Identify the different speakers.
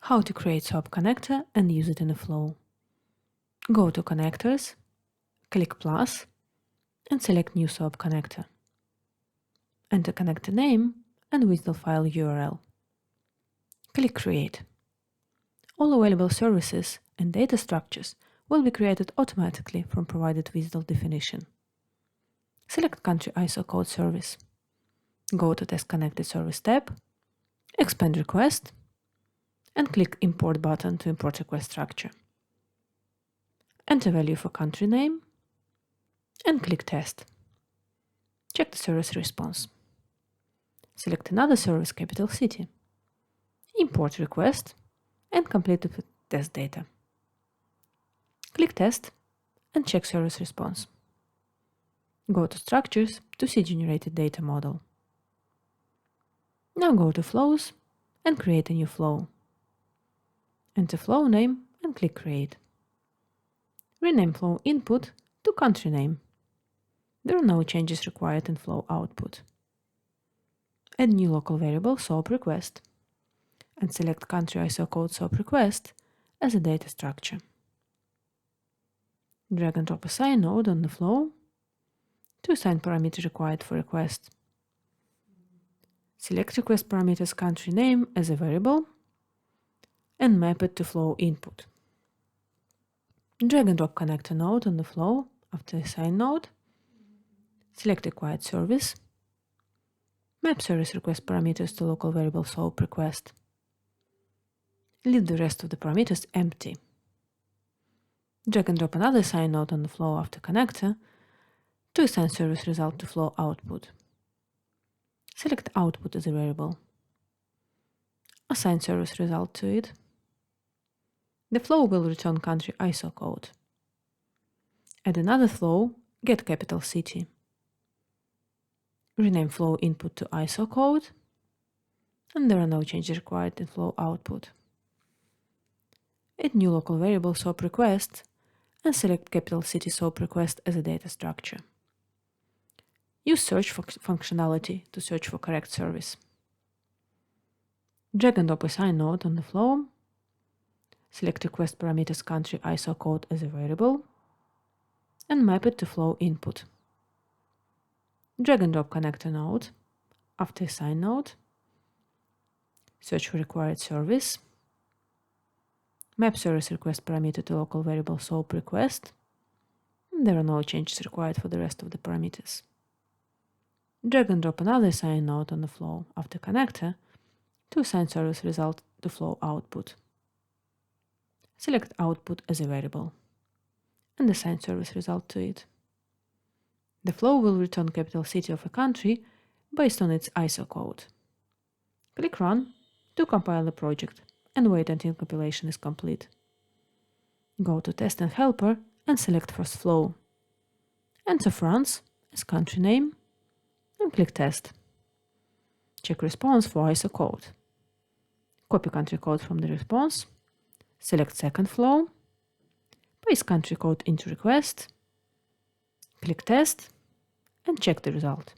Speaker 1: How to create SOAP connector and use it in a flow. Go to Connectors, click plus, and select New SOAP connector. Enter connector name and WSDL file URL. Click Create. All available services and data structures will be created automatically from provided WSDL definition. Select Country ISO code service. Go to Test Connected Service tab, expand request, and click Import button to import request structure. Enter value for country name and click Test. Check the service response. Select another service capital city. Import request and complete it with test data. Click Test and check service response. Go to Structures to see generated data model. Now go to Flows and create a new flow. Enter flow name and click Create. Rename flow input to country name. There are no changes required in flow output. Add new local variable SOAP request and select country ISO code SOAP request as a data structure. Drag and drop assign node on the flow to assign parameter required for request. Select request parameters country name as a variable and map it to flow input. Drag and drop connector node on the flow after assign node. Select required service. Map service request parameters to local variable SOAP request. Leave the rest of the parameters empty. Drag and drop another assign node on the flow after connector to assign service result to flow output. Select output as a variable. Assign service result to it. The flow will return country ISO code. Add another flow, get capital city. Rename flow input to ISO code, and there are no changes required in flow output. Add new local variable SOAP request and select capital city SOAP request as a data structure. Use search functionality to search for correct service. Drag and drop assign node on the flow. Select request parameters country ISO code as a variable and map it to flow input. Drag and drop connector node after assign node. Search for required service. Map service request parameter to local variable SOAP request. And there are no changes required for the rest of the parameters. Drag and drop another assign node on the flow after connector to assign service result to flow output. Select output as a variable and assign service result to it. The flow will return capital city of a country based on its ISO code. Click Run to compile the project and wait until compilation is complete. Go to Test and Helper and select first flow. Enter France as country name and click Test. Check response for ISO code. Copy country code from the response. Select second flow. Paste country code into request. Click Test and check the result.